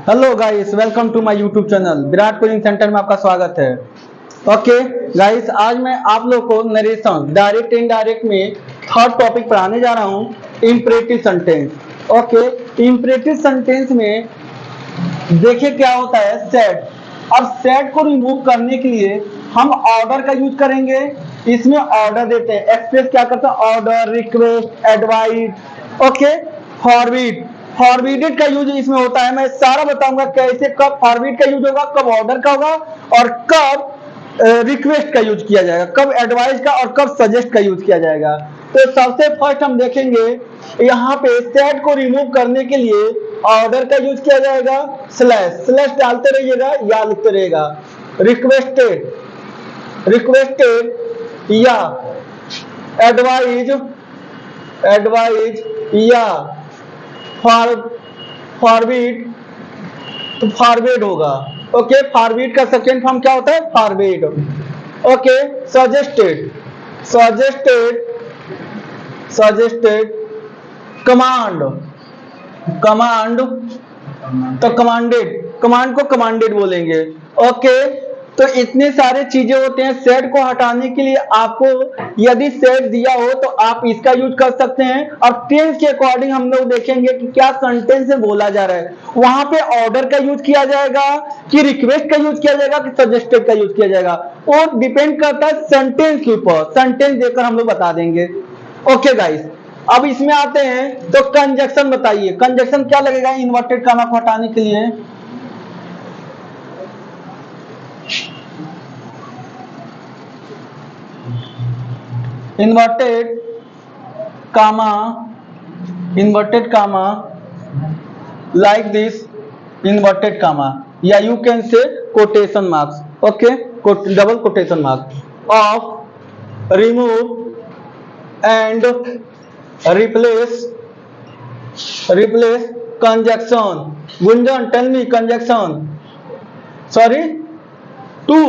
Hello guys, welcome to my YouTube channel Virat coaching centre में आपका स्वागत है। ओके गाइस, आज मैं आप लोग को नरेशन डायरेक्ट इनडायरेक्ट में थर्ड टॉपिक पढ़ाने जा रहा हूँ, imperative sentence. Okay, imperative sentence में देखिए क्या होता है, सेट। अब सेट को रिमूव करने के लिए हम ऑर्डर का यूज करेंगे। इसमें ऑर्डर देते हैं, एक्सप्रेस क्या करते हैं, order, request, advice, okay, forward. Forwarded का यूज इसमें होता है, मैं सारा बताऊंगा कैसे, कब फॉरवर्ड का यूज होगा, कब ऑर्डर का होगा और कब रिक्वेस्ट का यूज किया जाएगा, कब एडवाइस का और कब सजेस्ट का यूज किया जाएगा। तो सबसे फर्स्ट हम देखेंगे यहाँ पे सेट को रिमूव करने के लिए ऑर्डर का यूज किया जाएगा, स्लैश स्लैश डालते रहिएगा या लिखते रहेगा। रिक्वेस्टेड, रिक्वेस्टेड या एडवाइज, एडवाइज या फॉरवर्ड, तो फॉरवर्ड होगा। ओके, फॉरवर्ड का सेकेंड फॉर्म क्या होता है, forward. Okay, suggested, suggested, suggested, command, command, तो कमांडेड, कमांड को कमांडेड बोलेंगे। ओके, तो इतने सारे चीजें होते हैं। सेट को हटाने के लिए आपको यदि सेट दिया हो तो आप इसका यूज कर सकते हैं। और टेंस के अकॉर्डिंग हम लोग देखेंगे कि क्या सेंटेंस में बोला जा रहा है, वहां पे ऑर्डर का यूज किया जाएगा कि रिक्वेस्ट का यूज किया जाएगा कि सजेस्टेड का यूज किया जाएगा, और डिपेंड करता है सेंटेंस के ऊपर। सेंटेंस देकर हम लोग बता देंगे। ओके गाइस, अब इसमें आते हैं तो कंजक्शन बताइए, कंजक्शन क्या लगेगा इन्वर्टेड कॉमा को हटाने के लिए। Inverted comma, inverted comma, like this, inverted comma, या you can say quotation marks. Okay, double quotation marks off, remove and replace, replace conjunction. Gunjan, tell me conjunction, sorry, to,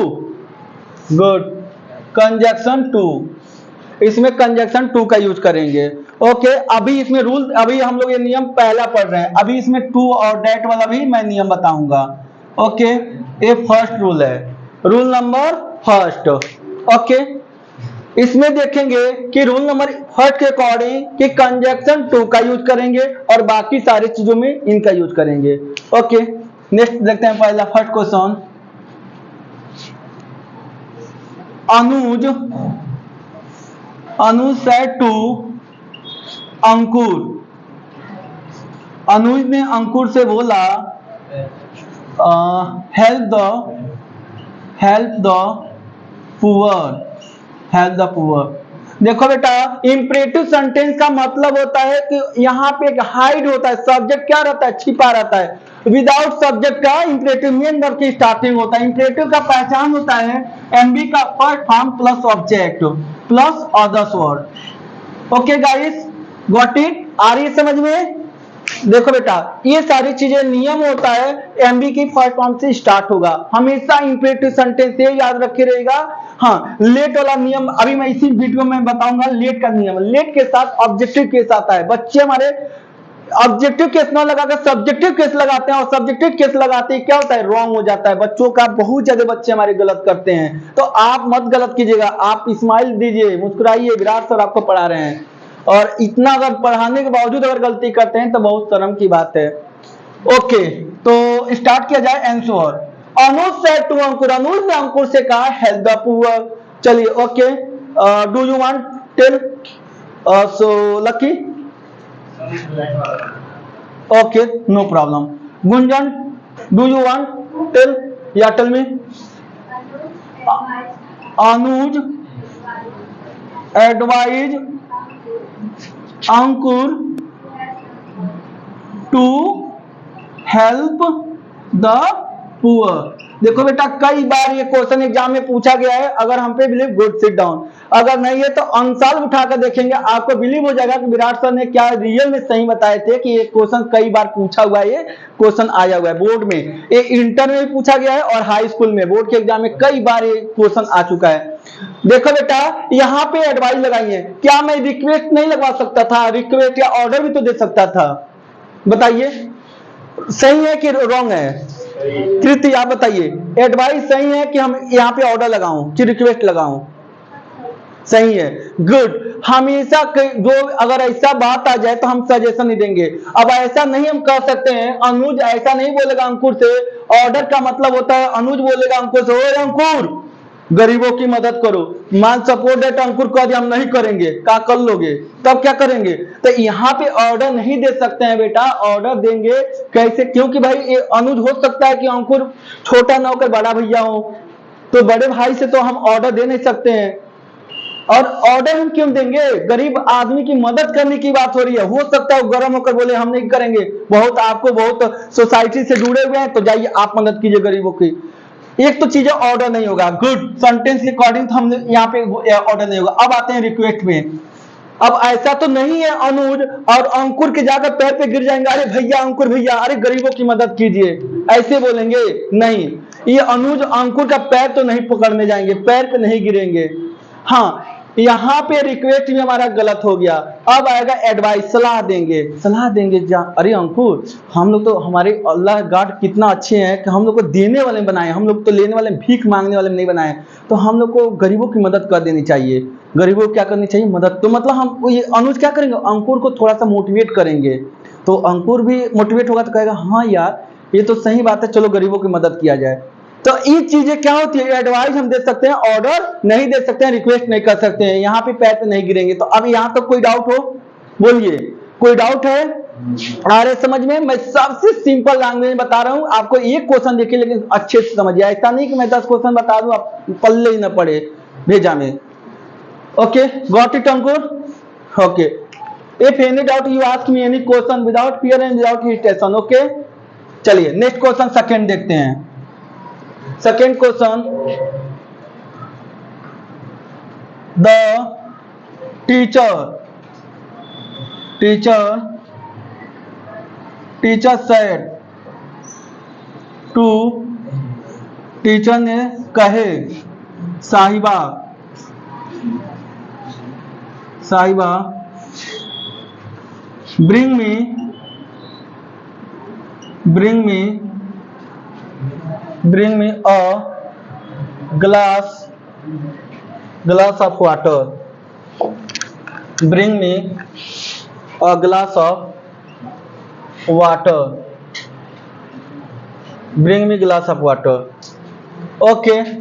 good, conjunction to, इसमें conjunction to का use करेंगे। Okay, अभी इसमें rule, अभी हम लोग ये नियम पहला पढ़ रहे हैं, अभी इसमें टू और डेट वाला भी मैं नियम बताऊंगा। ओके, ये फर्स्ट रूल है, रूल नंबर फर्स्ट। ओके, इसमें देखेंगे कि रूल नंबर फर्स्ट के अकॉर्डिंग कि कंजक्शन टू का यूज करेंगे और बाकी सारी चीजों में इनका यूज करेंगे। ओके, नेक्स्ट देखते हैं पहला first question. Anuj, Anuj said to अंकुर, अनुज ने अंकुर से बोला help the poor, help the poor. देखो बेटा, इंपरेटिव सेंटेंस का मतलब होता है कि यहाँ पे एक हाइड होता है, सब्जेक्ट क्या रहता है, छिपा रहता है। विदाउट सब्जेक्ट का इंपरेटिव मेन वर्ब की स्टार्टिंग होता है। इंपरेटिव का पहचान होता है एमबी का first form plus object plus others word. Okay guys, got it, आ रही है समझ में। देखो बेटा, ये सारी चीजें नियम होता है, एमबी की फर्स्ट फॉर्म से स्टार्ट होगा हमेशा। इंपरेटिव सेंटेंस ये याद रखे रहेगा। हाँ, लेट वाला नियम अभी मैं इसी वीडियो में बताऊंगा। लेट का नियम, लेट के साथ ऑब्जेक्टिव केस आता है। बच्चे हमारे ऑब्जेक्टिव केस ना लगाकर सब्जेक्टिव केस लगाते हैं, और सब्जेक्टिव केस लगाते ही क्या होता है, रॉन्ग हो जाता है। बच्चों का बहुत ज्यादा बच्चे हमारे गलत करते हैं, तो आप मत गलत कीजिएगा। आप स्माइल दीजिए, मुस्कुराइए, विराट सर आपको पढ़ा रहे हैं। और इतना अगर पढ़ाने के बावजूद अगर गलती करते हैं तो बहुत शर्म की बात है। ओके, तो स्टार्ट किया जाए answer. Anuj said to Ankur, Anuj ने अंकुर से कहा हेल्प द पुअर। चलिए, okay, do you want tell, so Lucky, okay, no problem. Gunjan, do you want tell, या tell me. Anuj advise Ankur to help the poor. देखो बेटा, कई बार ये क्वेश्चन एग्जाम में पूछा गया है। अगर हम पे बिलीव, गुड, सिट डाउन। अगर नहीं है तो अंसाल उठाकर देखेंगे, आपको बिलीव हो जाएगा कि विराट सर ने क्या रियल में सही बताए थे कि ये क्वेश्चन कई बार पूछा हुआ है, ये क्वेश्चन आया हुआ है बोर्ड में। ये इंटर में भी पूछा गया है और हाई स्कूल में बोर्ड के एग्जाम में कई बार ये क्वेश्चन आ चुका है। देखो बेटा, यहाँ पे एडवाइस लगाई है, क्या मैं रिक्वेस्ट नहीं लगवा सकता था? रिक्वेस्ट या ऑर्डर भी तो दे सकता था, बताइए। सही है कि रॉन्ग है? कृति आप बताइए, एडवाइस सही है कि हम यहाँ पे ऑर्डर लगाऊं कि रिक्वेस्ट लगाऊं? सही है, गुड। हमेशा जो अगर ऐसा बात आ जाए तो हम सजेशन नहीं देंगे। अब ऐसा नहीं हम कह सकते हैं, अनुज ऐसा नहीं बोलेगा अंकुर से। ऑर्डर का मतलब होता है अनुज बोलेगा अंकुर से, ओए अंकुर गरीबों की मदद करो, मान सपोर्ट दैट अंकुर कह दिया हम नहीं करेंगे, क्या कर लोगे? तब क्या करेंगे? तो यहाँ पे ऑर्डर नहीं दे सकते हैं बेटा। ऑर्डर देंगे कैसे? क्योंकि भाई ये अनुज हो सकता है कि अंकुर छोटा ना होकर बड़ा भैया हो, तो बड़े भाई से तो हम ऑर्डर दे नहीं सकते हैं। और ऑर्डर हम क्यों देंगे? गरीब आदमी की मदद करने की बात हो रही है। हो सकता है वो गर्म होकर बोले हम नहीं करेंगे, बहुत आपको बहुत सोसाइटी से जुड़े हुए हैं तो जाइए आप मदद कीजिए गरीबों की। एक तो चीजें ऑर्डर नहीं होगा, गुड। सेंटेंस के अकॉर्डिंग हम यहाँ पे ऑर्डर नहीं होगा। अब आते हैं रिक्वेस्ट में। अब ऐसा तो नहीं है अनुज और अंकुर के जाकर पैर पे गिर जाएंगे, अरे भैया अंकुर भैया अरे गरीबों की मदद कीजिए, ऐसे बोलेंगे? नहीं, ये अनुज अंकुर का पैर तो नहीं पकड़ने जाएंगे, पैर पे नहीं गिरेंगे। हाँ, यहाँ पे रिक्वेस्ट भी हमारा गलत हो गया। अब आएगा एडवाइस, सलाह देंगे। सलाह देंगे अरे अंकुर हम लोग तो, हमारे अल्लाह गॉड कितना अच्छे हैं कि हम लोग को देने वाले बनाए, हम लोग तो लेने वाले भीख मांगने वाले नहीं बनाए। तो हम लोग को गरीबों की मदद कर देनी चाहिए। गरीबों को क्या करनी चाहिए? मदद। तो मतलब हम ये अनुज क्या करेंगे? अंकुर को थोड़ा सा मोटिवेट करेंगे, तो अंकुर भी मोटिवेट होगा तो कहेगा हाँ यार ये तो सही बात है, चलो गरीबों की मदद किया जाए। तो ये चीजें क्या होती है? एडवाइस हम दे सकते हैं, ऑर्डर नहीं दे सकते हैं, रिक्वेस्ट नहीं कर सकते हैं। यहाँ पे पैर पे नहीं गिरेंगे। तो अब यहाँ तक कोई डाउट हो? बोलिए, कोई डाउट है? आ रहे समझ में? मैं सबसे सिंपल लैंग्वेज में बता रहा हूँ आपको। एक क्वेश्चन देखिए लेकिन अच्छे से समझिए, ऐसा नहीं कि मैं 10 क्वेश्चन बता दूं आप पल्ले ही ना पड़े भेजा में। Okay, got it Ankur? Okay, if any doubt you ask me any question without fear and without hesitation. Okay, चलिए नेक्स्ट क्वेश्चन सेकंड देखते हैं। Second question, the teacher said to, teacher ने कहे साहिबा bring me a glass of water. Bring me a glass of water. Bring me glass of water. Okay.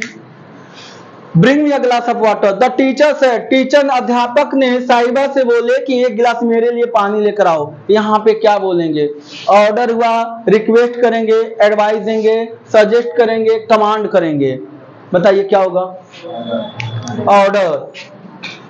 Bring me a glass of water. The teacher said, teacher अध्यापक ने साहिबा से बोले कि एक गिलास मेरे लिए पानी लेकर आओ। यहाँ पे क्या बोलेंगे? ऑर्डर हुआ, रिक्वेस्ट करेंगे, एडवाइस देंगे, सजेस्ट करेंगे, कमांड करेंगे? बताइए क्या होगा? ऑर्डर।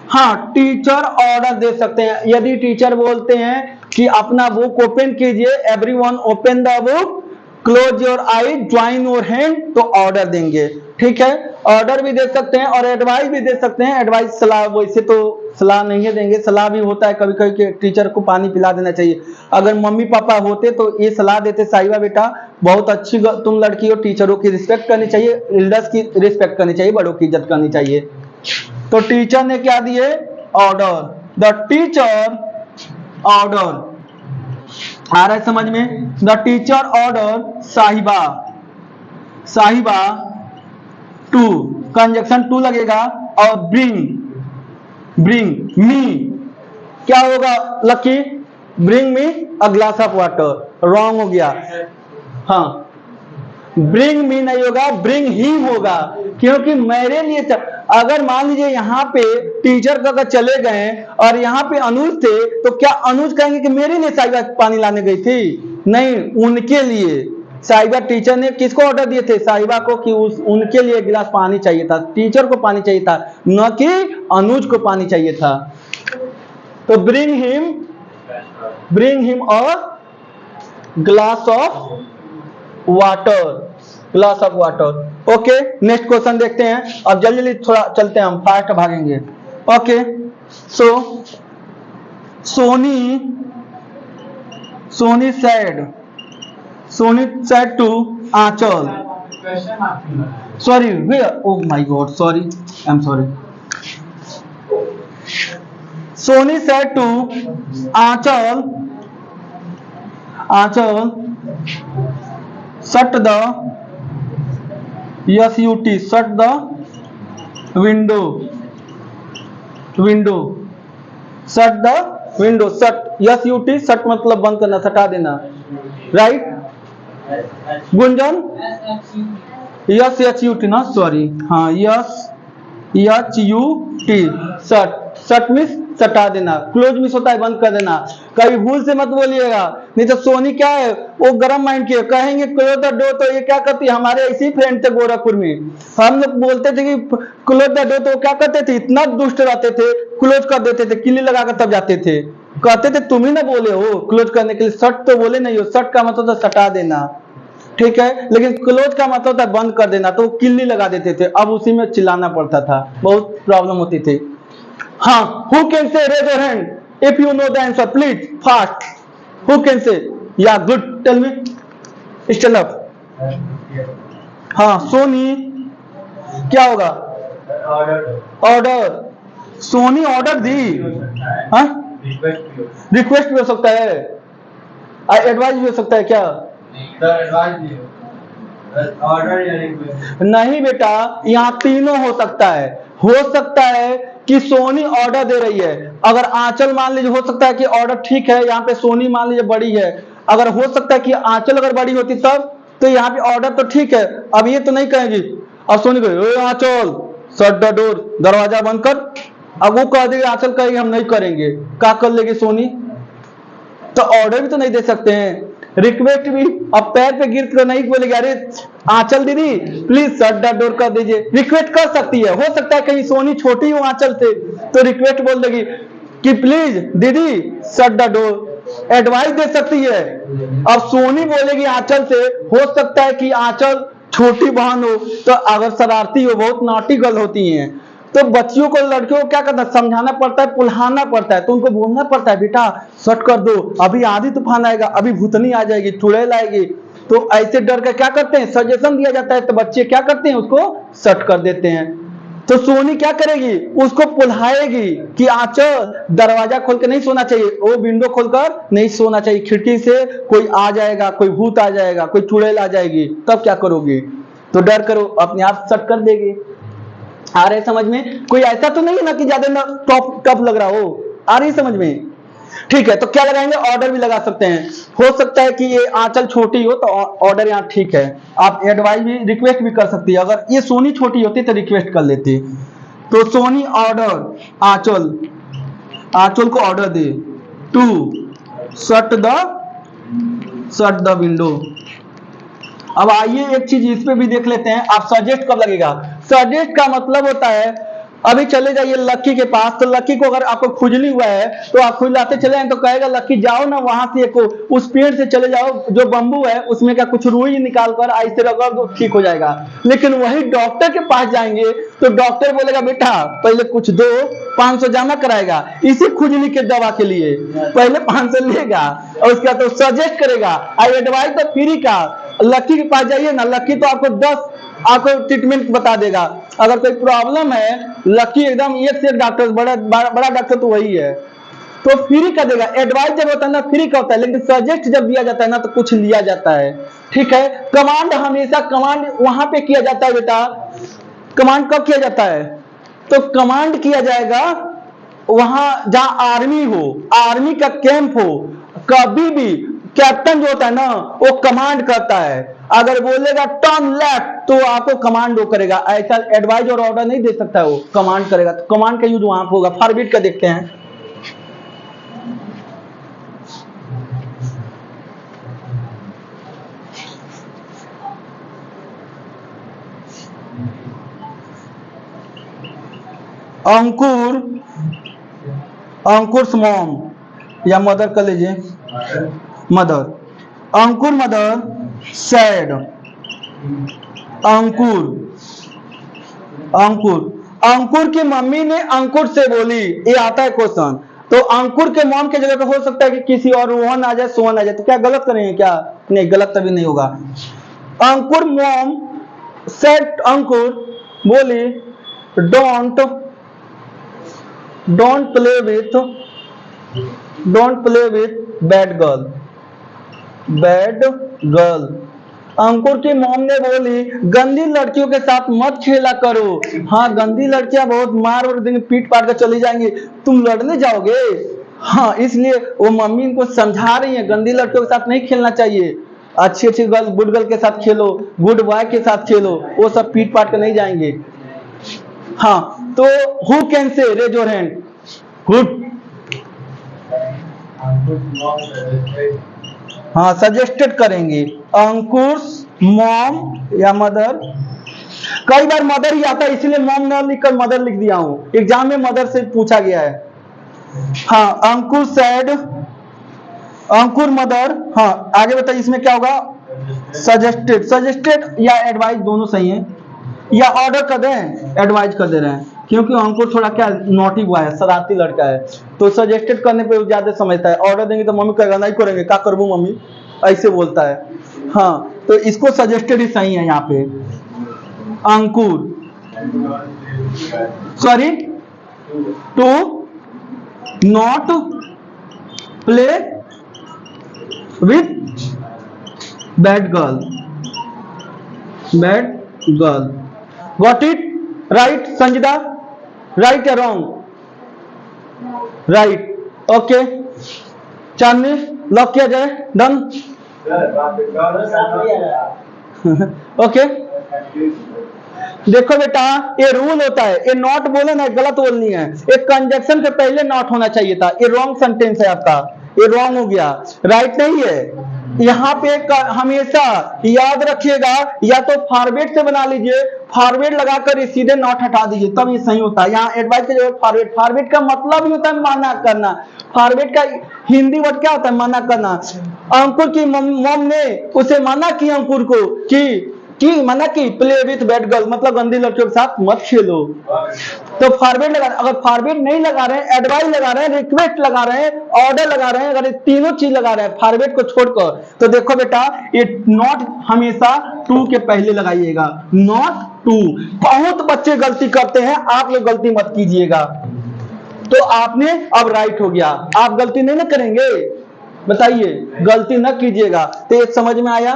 हाँ, टीचर ऑर्डर दे सकते हैं। यदि टीचर बोलते हैं कि अपना बुक ओपन कीजिए, everyone open the book, close your I, join your hand, तो ऑर्डर देंगे। ठीक है, ऑर्डर भी दे सकते हैं और एडवाइस भी दे सकते हैं। एडवाइस सलाह, वैसे तो सलाह नहीं देंगे, सलाह भी होता है कभी कभी कि टीचर को पानी पिला देना चाहिए। अगर मम्मी पापा होते तो ये सलाह देते, साहिबा बेटा बहुत अच्छी तुम लड़की हो, टीचरों की रिस्पेक्ट करनी चाहिए, एल्डर्स की रिस्पेक्ट करनी चाहिए, बड़ों की इज्जत करनी चाहिए। तो टीचर ने क्या दिए? ऑर्डर। The teacher order. आ रहा है समझ में? The teacher order Sahiba to, conjunction to लगेगा और ब्रिंग मी। क्या होगा Lucky? Bring me a glass of water. Wrong हो गया। हाँ, ब्रिंग मी नहीं होगा, ब्रिंग हिम होगा, क्योंकि मेरे लिए अगर मान लीजिए यहाँ पे टीचर का अगर चले गए और यहाँ पे अनुज थे तो क्या अनुज कहेंगे कि मेरे लिए साहिबा पानी लाने गई थी? नहीं, उनके लिए। साहिबा, टीचर ने किसको ऑर्डर दिए थे? साहिबा को, कि उनके लिए एक गिलास पानी चाहिए था, टीचर को पानी चाहिए था, न कि अनुज को पानी चाहिए था। तो bring him a glass of water. Okay, next question देखते हैं। अब जल्दी जल्दी थोड़ा चलते हैं, हम फास्ट भागेंगे। Okay, so Soni said to Achal. Sorry, where? Oh my God, sorry. I'm sorry. Sony said to Achal, shut the SUT shut the window window shut the window shut SUT shut मतलब बंद करना, सटा देना, right. Gunjan SHUT ना, sorry, हाँ SHUT shut, shut means सटा देना, close means होता है बंद कर देना। कभी भूल से मत बोलिएगा, नहीं तो सोनी क्या है वो गरम माइंड की कहेंगे क्लोज द डोर, तो ये क्या करती है, हमारे ऐसे ही फ्रेंड थे गोरखपुर में, हम लोग बोलते थे कि क्लोज द डोर, तो क्या करते थे, इतना दुष्ट रहते थे, क्लोज कर देते थे, किल्ली लगाकर तब जाते थे, कहते थे तुम ही ना बोले हो क्लोज करने के लिए, शट तो बोले नहीं हो, शट का मतलब तो सटा देना, ठीक है, लेकिन क्लोज का मतलब था बंद कर देना, तो किल्ली लगा देते थे, अब उसी में चिल्लाना पड़ता था, बहुत प्रॉब्लम होती थी। हाँ, who can say raise your hand if you know the answer please fast, who can say, yeah good, tell me, stand up। हाँ सोनी क्या होगा, ऑर्डर, सोनी ऑर्डर दी, हाँ रिक्वेस्ट भी हो सकता है, एडवाइस भी हो सकता है, क्या नहीं बेटा, यहाँ तीनों हो सकता है। हो सकता है कि सोनी ऑर्डर दे रही है, अगर आंचल मान लीजिए, हो सकता है कि ऑर्डर ठीक है, यहाँ पे सोनी मान लीजिए बड़ी है, अगर हो सकता है कि आंचल अगर बड़ी होती तब, तो यहाँ पे ऑर्डर तो ठीक है, अब ये तो नहीं कहेगी, अब सोनी कहे आंचल शट द डोर, दरवाजा बंद कर, अब वो कह देगी, आंचल कहेगी हम नहीं करेंगे, क्या कर लेगी सोनी, तो ऑर्डर भी तो नहीं दे सकते हैं, रिक्वेस्ट भी, अब पैर पे गिर कर नहीं बोलेगी अरे आंचल दीदी प्लीज शट द डोर कर दीजिए, रिक्वेस्ट कर सकती है। हो सकता है कहीं सोनी छोटी हो आंचल से, तो रिक्वेस्ट बोल देगी कि प्लीज दीदी शट द डोर, एडवाइस दे सकती है। अब सोनी बोलेगी आंचल से, हो सकता है कि आंचल छोटी बहन हो, तो अगर शरारती हो, बहुत नॉटी गर्ल होती हैं, तो बच्चियों को, लड़कियों को क्या करना, समझाना पड़ता है, पुल्हाना पड़ता है, तो उनको बोलना पड़ता है बेटा शट कर दो, अभी आंधी तूफान आएगा, अभी भूतनी आ जाएगी, चुड़ैल आएगी, तो ऐसे डर कर क्या करते हैं, सजेशन दिया जाता है, तो बच्चे क्या करते हैं, उसको शट कर देते हैं। तो सोनी क्या करेगी, उसको पुल्हाएगी कि आंचल दरवाजा खोल के नहीं सोना चाहिए, वो विंडो खोलकर नहीं सोना चाहिए, खिड़की से कोई आ जाएगा, कोई भूत आ जाएगा, कोई चुड़ैल आ जाएगी, तब क्या करोगी, तो डर करो अपने आप शट कर देगी। आ रहे समझ में, कोई ऐसा तो नहीं है ना कि ज्यादा ना टफ लग रहा हो, आ रही समझ में, ठीक है। तो क्या लगाएंगे, ऑर्डर भी लगा सकते हैं, हो सकता है कि ये आंचल छोटी हो तो ऑर्डर यहाँ ठीक है, आप एडवाइस भी, रिक्वेस्ट भी कर सकती है, अगर ये सोनी छोटी होती तो रिक्वेस्ट कर लेती, तो सोनी ऑर्डर आंचल, आंचल को ऑर्डर दे टू शट द विंडो। अब आइए एक चीज इस पे भी देख लेते हैं, आप सजेस्ट कब लगेगा, सजेस्ट का मतलब होता है, अभी चले जाइए लक्की के पास, तो लक्की को अगर आपको खुजली हुआ है, तो आप खुजलाते चले जाए, तो कहेगा लक्की जाओ ना वहां से एक उस पेड़ से चले जाओ जो बंबू है, उसमें का कुछ रुई निकाल कर ऐसे रगड़ दो, ठीक हो जाएगा। लेकिन वही डॉक्टर के पास जाएंगे तो डॉक्टर बोलेगा बेटा पहले कुछ दो, 500 जमा कराएगा इसी खुजली के दवा के लिए, पहले 500 लेगा और उसके बाद तो सजेस्ट करेगा, एडवाइस तो फ्री का। लक्की के पास जाइए ना, लक्की तो आपको 10 आपको ट्रीटमेंट बता देगा, अगर कोई प्रॉब्लम है लकी एकदम एक से एक डॉक्टर, बड़ा डॉक्टर तो वही है, तो फ्री का देगा। एडवाइस जब होता है ना फ्री का होता है, लेकिन सजेस्ट जब दिया जाता है ना तो कुछ लिया जाता है, ठीक है। कमांड हमेशा, कमांड वहां पे किया जाता है बेटा, कमांड कब किया जाता है, तो कमांड किया जाएगा वहां जहां आर्मी हो, आर्मी का कैंप हो, कभी भी कैप्टन जो होता है ना वो कमांड करता है, अगर बोलेगा टर्न लेफ्ट तो आपको कमांड वो करेगा, ऐसा एडवाइस और ऑर्डर नहीं दे सकता है, वो कमांड करेगा, तो कमांड का यूज वहां होगा। फॉरवर्ड का देखते हैं, अंकुर, अंकुर मॉम या मदर कर लीजिए, मदर, अंकुर मदर सैड, अंकुर, अंकुर, अंकुर की मम्मी ने अंकुर से बोली, ये आता है क्वेश्चन, तो अंकुर के मॉम के जगह पे हो सकता है कि किसी और रोहन आ जाए, सोहन आ जाए, तो क्या गलत करेंगे क्या, नहीं गलत तभी नहीं होगा। अंकुर मॉम सेड, अंकुर बोली don't play with bad girl, bad girl. Ankur की मॉम ने बोली गंदी लड़कियों के साथ मत खेला करो। हाँ, गंदी लड़कियां बहुत मार और देंगे, पीट पाट कर चली जाएंगी, तुम लड़ने जाओगे। हाँ, इसलिए वो मम्मी इनको समझा रही है गंदी लड़कियों के साथ नहीं खेलना चाहिए, अच्छी अच्छी गर्ल, गुड गर्ल के साथ खेलो, गुड बॉय के साथ खेलो, वो सब पीट पाट कर नहीं जाएंगे। हाँ, तो who can say, raise your hand. Good. हाँ, सजेस्टेड करेंगे, अंकुर मॉम या मदर। कई बार मदर ही आता है, इसलिए मॉम न लिखकर मदर लिख दिया हूं, एग्जाम में मदर से पूछा गया है। हाँ, अंकुर सैड, अंकुर मदर। हाँ, आगे बताइए इसमें क्या होगा। सजेस्टेड, सजेस्टेड या एडवाइज दोनों सही है, या ऑर्डर कर दें, एडवाइज कर दे रहे हैं, क्योंकि अंकुर थोड़ा क्या नॉटी हुआ है, शरारती लड़का है, तो सजेस्टेड करने पे ज्यादा समझता है। ऑर्डर देंगे तो मम्मी कहेगा नहीं करेंगे, क्या करबू मम्मी, ऐसे बोलता है। हाँ, तो इसको सजेस्टेड ही सही है यहाँ पे। Ankur, sorry, to not play with bad girl, bad girl. Got it, right Sanjida, right या wrong, right. Okay, Chandni lock किया जाए, डन। ओके, देखो बेटा, ये रूल होता है, ये नॉट बोले ना गलत बोलनी है, एक कंजक्शन के पहले नॉट होना चाहिए था, ये रॉन्ग सेंटेंस है आपका, ये रॉन्ग हो गया, राइट नहीं है। यहाँ पे हमेशा याद रखिएगा, या तो फॉरवर्ड से बना लीजिए, फॉरवर्ड लगाकर सीधे नॉट हटा दीजिए, तब ये सही होता है। यहाँ एडवाइस की जगह फॉरवर्ड, फॉरवर्ड का मतलब ही होता है मना करना, फॉरवर्ड का हिंदी वर्ड क्या होता है, मना करना। अंकुर की मॉम ने उसे मना की, अंकुर को कि मना की प्ले विथ बैड गर्ल, मतलब गंदी लड़कियों के साथ मत खेलो, तो फॉरवर्ड लगा। अगर फॉरवर्ड नहीं लगा रहे हैं, एडवाइस लगा रहे हैं, रिक्वेस्ट लगा रहे हैं, ऑर्डर लगा रहे हैं, अगर तीनों चीज लगा रहे हैं फॉरवर्ड को छोड़कर, तो देखो बेटा ये नॉट हमेशा टू के पहले लगाइएगा, नॉट टू। बहुत बच्चे गलती करते हैं, आप लोग गलती मत कीजिएगा। तो आपने अब राइट हो गया, आप गलती नहीं ना करेंगे, बताइए, गलती न कीजिएगा। तो एक समझ में आया,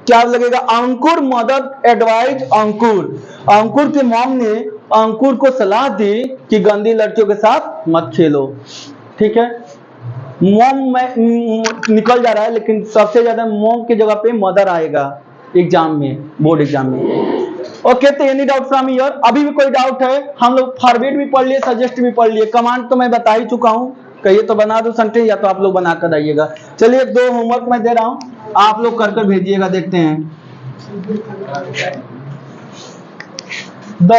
क्या लगेगा, अंकुर मदर एडवाइज अंकुर, अंकुर की मॉम ने अंकुर को सलाह दी कि गंदी लड़कियों के साथ मत खेलो। ठीक है, मॉम में निकल जा रहा है, लेकिन सबसे ज्यादा मॉम की जगह पे मदर आएगा एग्जाम में, बोर्ड एग्जाम में। ओके, तो एनी डाउट फ्रॉम हियर, अभी भी कोई डाउट है? हम लोग फॉरवर्ड भी पढ़ लिए, सजेस्ट भी पढ़ लिए, कमांड तो मैं बता ही चुका हूं, कहिए तो बना दो सेंटेंस, या तो आप लोग बना कर आइएगा। चलिए, दो होमवर्क मैं दे रहा हूं, आप लोग कर कर भेजिएगा, देखते हैं। The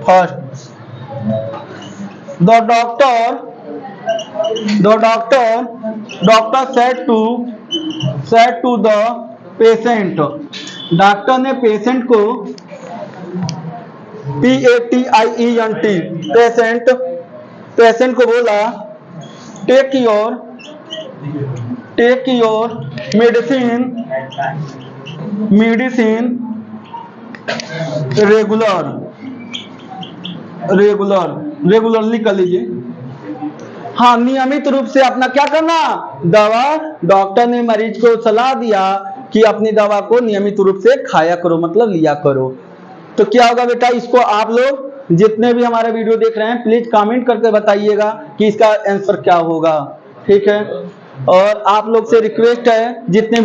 first, the doctor said to the patient, doctor ने पेशेंट को, PATIENT, पेशेंट को बोला, टेक योर मेडिसिन रेगुलरली कर लीजिए। हाँ, नियमित रूप से अपना क्या करना, दवा, डॉक्टर ने मरीज को सलाह दिया कि अपनी दवा को नियमित रूप से खाया करो, मतलब लिया करो। तो क्या होगा बेटा, इसको आप लोग जितने भी हमारा वीडियो देख रहे हैं प्लीज कमेंट करके बताइएगा कि इसका आंसर क्या होगा। ठीक है, और आप लोग से रिक्वेस्ट है, जितने भी